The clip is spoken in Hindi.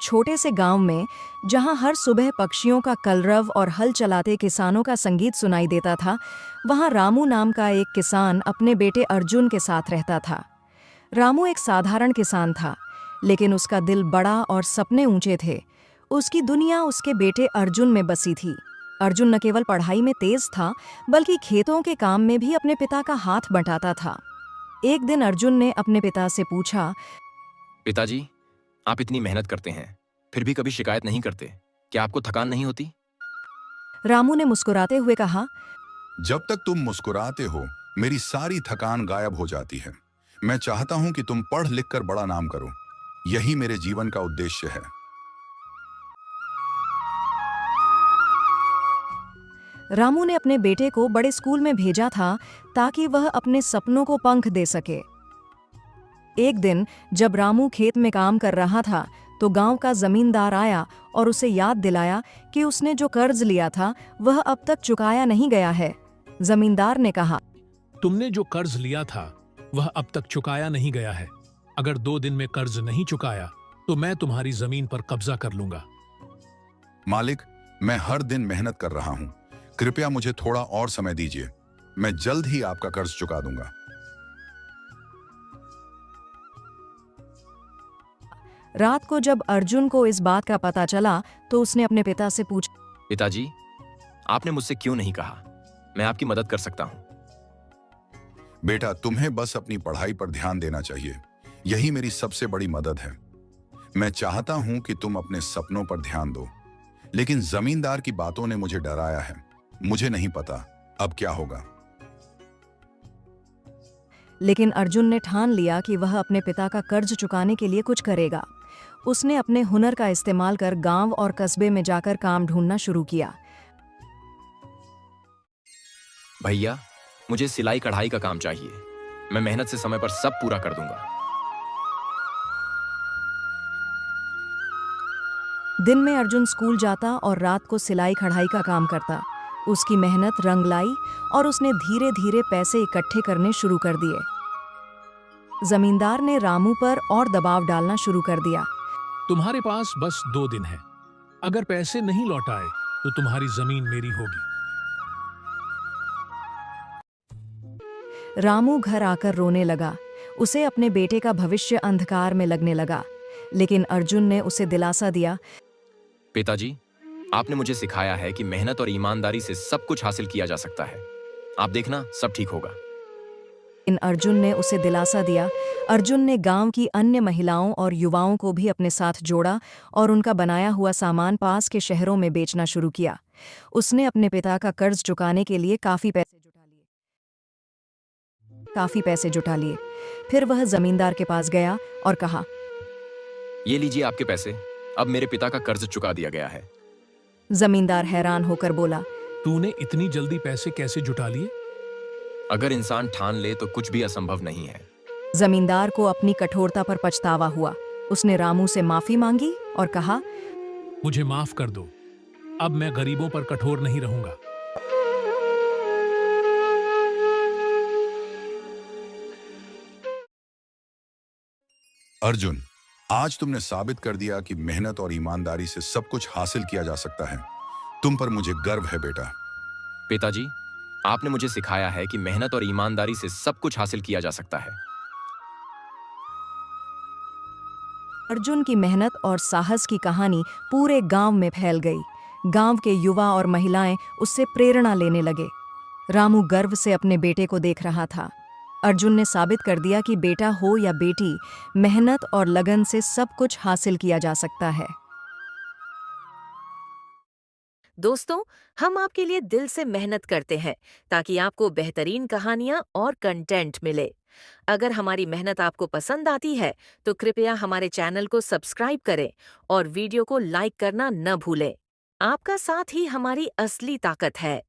छोटे से गांव में, जहां हर सुबह पक्षियों का कलरव और हल चलाते किसानों का संगीत सुनाई देता था, वहां रामू नाम का एक किसान अपने बेटे अर्जुन के साथ रहता था। रामू एक साधारण किसान था, लेकिन उसका दिल बड़ा और सपने ऊंचे थे। उसकी दुनिया उसके बेटे अर्जुन में बसी थी। अर्जुन न केवल पढ़ाई में तेज था, बल्कि खेतों के काम में भी अपने पिता का हाथ बंटाता था। एक दिन अर्जुन ने अपने पिता से पूछा, पिताजी, आप इतनी मेहनत करते हैं, फिर भी कभी शिकायत नहीं करते। क्या आपको थकान नहीं होती? रामू ने मुस्कुराते हुए कहा, जब तक तुम मुस्कुराते हो, मेरी सारी थकान गायब हो जाती है। मैं चाहता हूं कि तुम पढ़ लिख कर बड़ा नाम करो। यही मेरे जीवन का उद्देश्य है। रामू ने अपने बेटे को बड़े स्कूल में भेजा था ताकि वह अपने सपनों को पंख दे सके। एक दिन जब रामू खेत में काम कर रहा था, तो गांव का जमींदार आया और उसे याद दिलाया कि उसने जो कर्ज लिया था वह अब तक चुकाया नहीं गया है। जमींदार ने कहा, तुमने जो कर्ज लिया था वह अब तक चुकाया नहीं गया है। अगर 2 दिन में कर्ज नहीं चुकाया तो मैं तुम्हारी जमीन पर कब्जा कर लूंगा। मालिक, मैं हर दिन मेहनत कर रहा हूं। कृपया मुझे थोड़ा और समय दीजिए। मैं जल्द ही आपका कर्ज चुका दूंगा। रात को जब अर्जुन को इस बात का पता चला, तो उसने अपने पिता से पूछा, पिताजी, आपने मुझसे क्यों नहीं कहा? मैं आपकी मदद कर सकता हूं। बेटा, तुम्हें बस अपनी पढ़ाई पर ध्यान देना चाहिए। यही मेरी सबसे बड़ी मदद है। मैं चाहता हूं कि तुम अपने सपनों पर ध्यान दो, लेकिन जमींदार की बातों ने मुझे डराया है। मुझे नहीं पता अब क्या होगा। लेकिन अर्जुन ने ठान लिया कि वह अपने पिता का कर्ज चुकाने के लिए कुछ करेगा। उसने अपने हुनर का इस्तेमाल कर गांव और कस्बे में जाकर काम ढूंढना शुरू किया। भैया, मुझे सिलाई कढ़ाई का काम चाहिए। मैं मेहनत से समय पर सब पूरा कर दूंगा। दिन में अर्जुन स्कूल जाता और रात को सिलाई कढ़ाई का काम करता। उसकी मेहनत रंग लाई और उसने धीरे धीरे पैसे इकट्ठे करने शुरू कर दिए। जमींदार ने रामू पर और दबाव डालना शुरू कर दिया। तुम्हारे पास बस 2 दिन है। अगर पैसे नहीं लौटाए तो तुम्हारी जमीन मेरी होगी। रामू घर आकर रोने लगा। उसे अपने बेटे का भविष्य अंधकार में लगने लगा। लेकिन अर्जुन ने उसे दिलासा दिया, पिताजी, आपने मुझे सिखाया है कि मेहनत और ईमानदारी से सब कुछ हासिल किया जा सकता है। आप देखना, सब ठीक होगा। अर्जुन ने उसे दिलासा दिया। अर्जुन ने गांव की अन्य महिलाओं और युवाओं को भी अपने साथ जोड़ा और उनका बनाया हुआ सामान पास के शहरों में बेचना शुरू किया। उसने अपने पिता का कर्ज चुकाने के लिए काफी पैसे जुटा लिए। फिर वह जमींदार के पास गया और कहा, ये लीजिए आपके पैसे। अब मेरे पिता का कर्ज चुका दिया गया है। जमींदार हैरान होकर बोला, तूने इतनी जल्दी पैसे कैसे जुटा लिए? अगर इंसान ठान ले तो कुछ भी असंभव नहीं है। जमींदार को अपनी कठोरता पर पछतावा हुआ। उसने रामू से माफी मांगी और कहा, मुझे माफ कर दो। अब मैं गरीबों पर कठोर नहीं रहूंगा। अर्जुन, आज तुमने साबित कर दिया कि मेहनत और ईमानदारी से सब कुछ हासिल किया जा सकता है। तुम पर मुझे गर्व है बेटा। पिताजी, आपने मुझे सिखाया है कि मेहनत और ईमानदारी से सब कुछ हासिल किया जा सकता है। अर्जुन की मेहनत और साहस की कहानी पूरे गांव में फैल गई। गांव के युवा और महिलाएं उससे प्रेरणा लेने लगे। रामू गर्व से अपने बेटे को देख रहा था। अर्जुन ने साबित कर दिया कि बेटा हो या बेटी, मेहनत और लगन से सब कुछ हासिल किया जा सकता है। दोस्तों, हम आपके लिए दिल से मेहनत करते हैं ताकि आपको बेहतरीन कहानियां और कंटेंट मिले। अगर हमारी मेहनत आपको पसंद आती है तो कृपया हमारे चैनल को सब्सक्राइब करें और वीडियो को लाइक करना न भूलें। आपका साथ ही हमारी असली ताकत है।